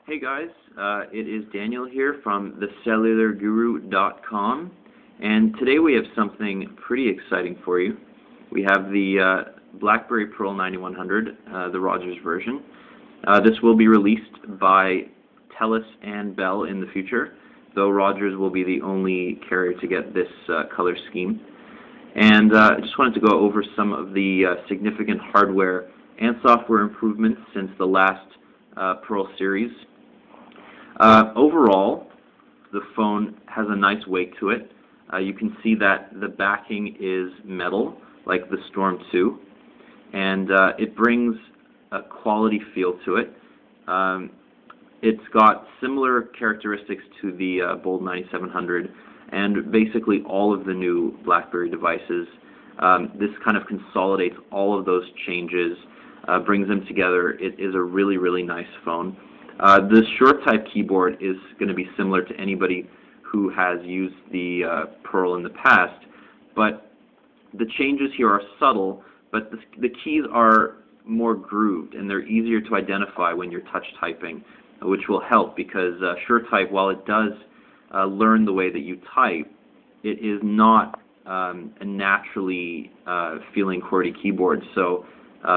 Hey guys, it is Daniel here from thecellularguru.com, and today we have something pretty exciting for you. We have the BlackBerry Pearl 9100, the Rogers version. This will be released by TELUS and Bell in the future, though Rogers will be the only carrier to get this color scheme. And I just wanted to go over some of the significant hardware and software improvements since the last Pearl series. Overall, the phone has a nice weight to it. You can see that the backing is metal, like the Storm 2, and it brings a quality feel to it. It's got similar characteristics to the Bold 9700 and basically all of the new BlackBerry devices. This kind of consolidates all of those changes, brings them together. It is a really, really nice phone. The short type keyboard is going to be similar to anybody who has used the Pearl in the past, but the changes here are subtle, but the keys are more grooved and they're easier to identify when you're touch typing, which will help because short type, while it does learn the way that you type, it is not a naturally feeling QWERTY keyboard, so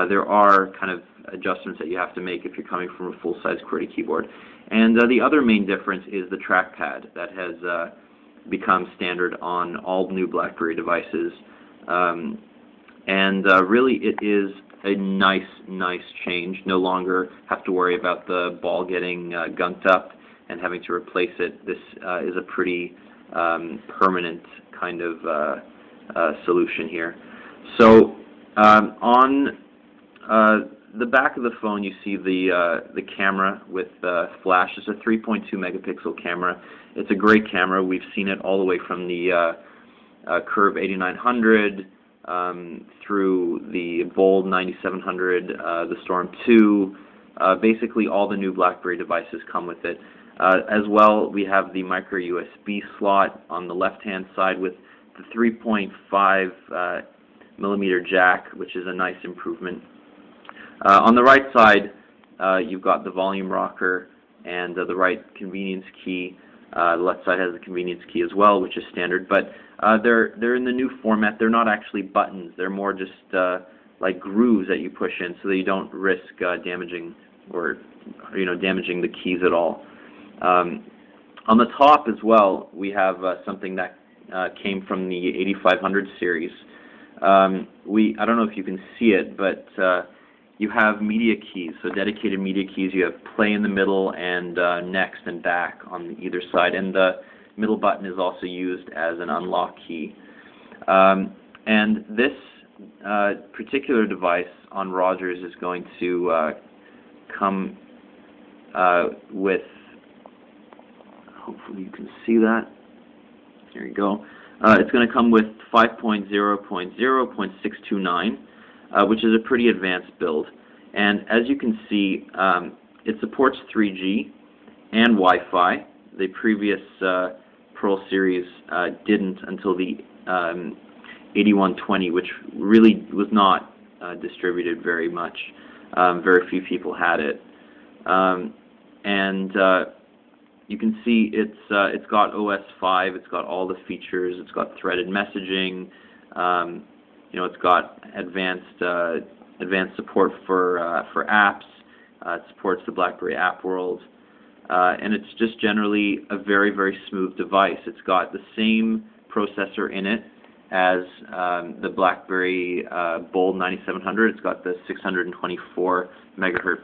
there are kind of adjustments that you have to make if you're coming from a full-size QWERTY keyboard. And the other main difference is the trackpad that has become standard on all new BlackBerry devices. Really it is a nice change. No longer have to worry about the ball getting gunked up and having to replace it. This is a pretty permanent kind of solution here. So on the back of the phone, you see the camera with flash. It's a 3.2 megapixel camera. It's a great camera. We've seen it all the way from the Curve 8900 through the Bold 9700, the Storm 2. Basically, all the new BlackBerry devices come with it. As well, we have the micro USB slot on the left-hand side with the 3.5 millimeter jack, which is a nice improvement. On the right side, you've got the volume rocker and the right convenience key. The left side has the convenience key as well, which is standard. But they're in the new format. They're not actually buttons. They're more just like grooves that you push in, so that you don't risk damaging or damaging the keys at all. On the top as well, we have something that came from the 8500 series. I don't know if you can see it, but you have media keys, so dedicated media keys. You have play in the middle and next and back on either side, and the middle button is also used as an unlock key. And this particular device on Rogers is going to come with, hopefully you can see that, there you go, it's going to come with 5.0.0.629, which is a pretty advanced build. And as you can see, it supports 3G and Wi-Fi. The previous Pearl series didn't until the 8120, which really was not distributed very much. Very few people had it. You can see it's got OS 5. It's got all the features. It's got threaded messaging. It's got advanced support for apps. It supports the BlackBerry App World, and it's just generally a very, very smooth device. It's got the same processor in it as the BlackBerry Bold 9700. It's got the 624 megahertz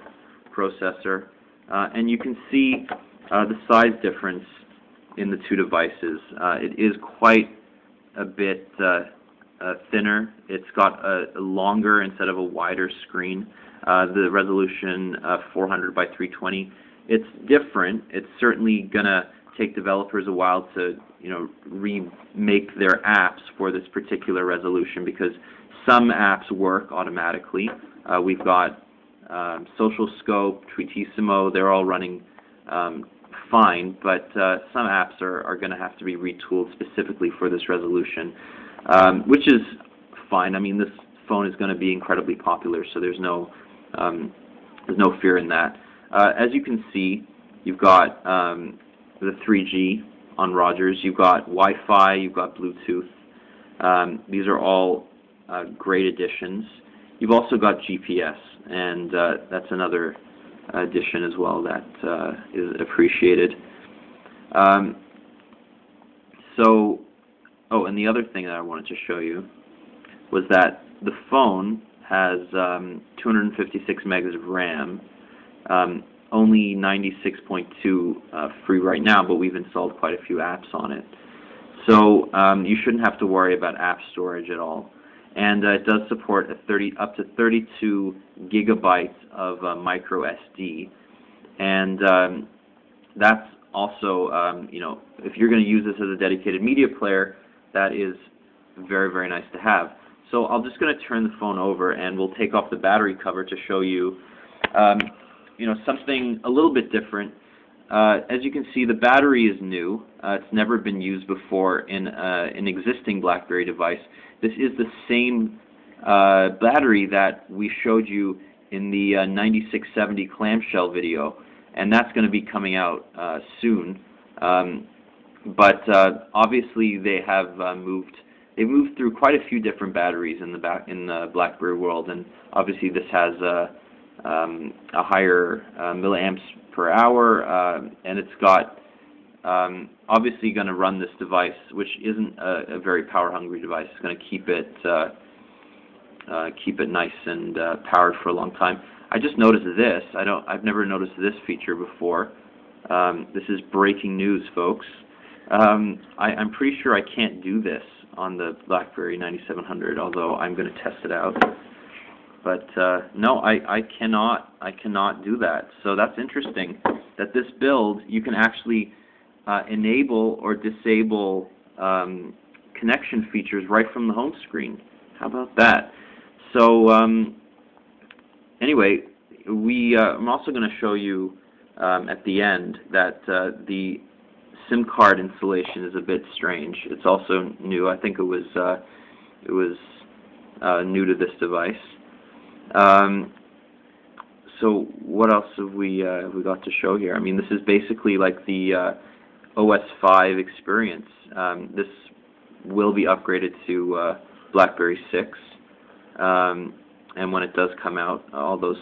processor, and you can see the size difference in the two devices. It is quite a bit thinner. It's got a longer instead of a wider screen. The resolution 400 by 320. It's different. It's certainly gonna take developers a while to remake their apps for this particular resolution because some apps work automatically. We've got Social Scope, Tweetissimo. They're all running fine, but some apps are going to have to be retooled specifically for this resolution, which is fine. I mean, this phone is going to be incredibly popular, so there's no fear in that. As you can see, You've got the 3G on Rogers. You've got Wi-Fi. You've got Bluetooth. These are all great additions. You've also got GPS, and that's another addition as well that is appreciated. And the other thing that I wanted to show you was that the phone has 256 megs of RAM, only 96.2 free right now, but we've installed quite a few apps on it. So you shouldn't have to worry about app storage at all. And it does support up to 32 gigabytes of micro SD, and that's also, if you're going to use this as a dedicated media player, that is very, very nice to have. So I'm just going to turn the phone over, and we'll take off the battery cover to show you, something a little bit different. As you can see, the battery is new. It's never been used before in an existing BlackBerry device. This is the same battery that we showed you in the 9670 clamshell video, and that's going to be coming out soon. But obviously, they have moved through quite a few different batteries in the BlackBerry world, and obviously this has a higher milliamps per hour, and it's got obviously going to run this device, which isn't a very power-hungry device. It's going to keep it nice and powered for a long time. I just noticed this. I've never noticed this feature before. This is breaking news, folks. I'm pretty sure I can't do this on the BlackBerry 9700, although I'm going to test it out. But no, I cannot do that. So that's interesting. That this build, you can actually enable or disable connection features right from the home screen. How about that? So anyway, I'm also going to show you at the end that the SIM card installation is a bit strange. It's also new. I think it was new to this device. So what else have we got to show here? I mean, this is basically like the OS 5 experience. This will be upgraded to BlackBerry 6, and when it does come out, all those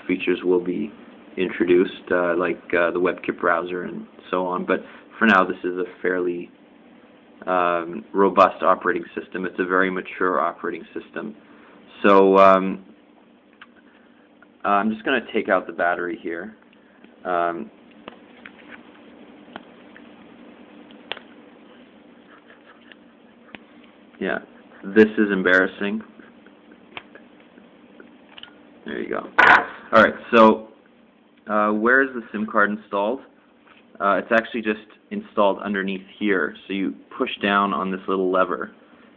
features will be introduced, like the WebKit browser and so on. But for now, this is a fairly robust operating system. It's a very mature operating system. So I'm just going to take out the battery here. Yeah, this is embarrassing. There you go. Alright, so where is the SIM card installed? It's actually just installed underneath here. So you push down on this little lever,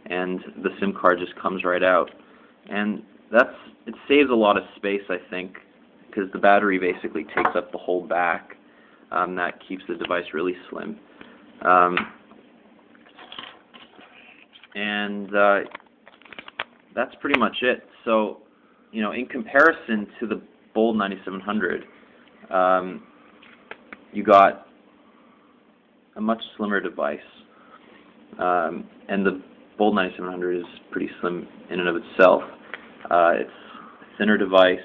and the SIM card just comes right out. And it saves a lot of space, I think, because the battery basically takes up the whole back. That keeps the device really slim. And that's pretty much it. So, in comparison to the Bold 9700, you got a much slimmer device. And the Bold 9700 is pretty slim in and of itself. It's a thinner device.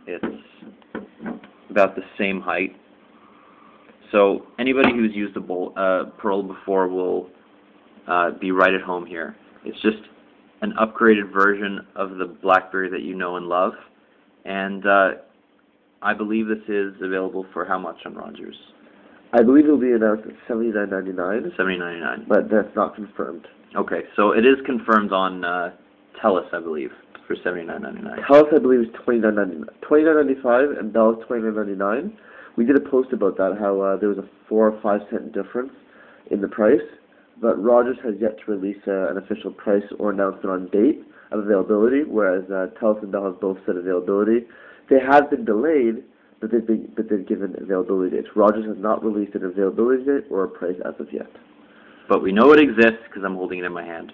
It's about the same height. So anybody who's used a Pearl before will be right at home here. It's just an upgraded version of the BlackBerry that you know and love. And I believe this is available for how much on Rogers? I believe it will be announced at $79.99. $79.99. But that's not confirmed. Okay, so it is confirmed on TELUS, I believe, for $79.99. TELUS, I believe, is $29.99. $29.95 and Bell is $29.99. We did a post about that, how there was a 4 or 5 cent difference in the price, but Rogers has yet to release an official price or announcement on date of availability, whereas TELUS and Bell have both said availability. They have been delayed, but they've given availability dates. Rogers has not released an availability date or a price as of yet. But we know it exists because I'm holding it in my hand.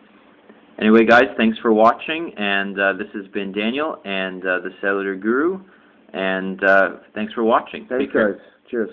Anyway, guys, thanks for watching, and this has been Daniel and the Cellular Guru, And thanks for watching. Thanks, Take care. guys. Cheers.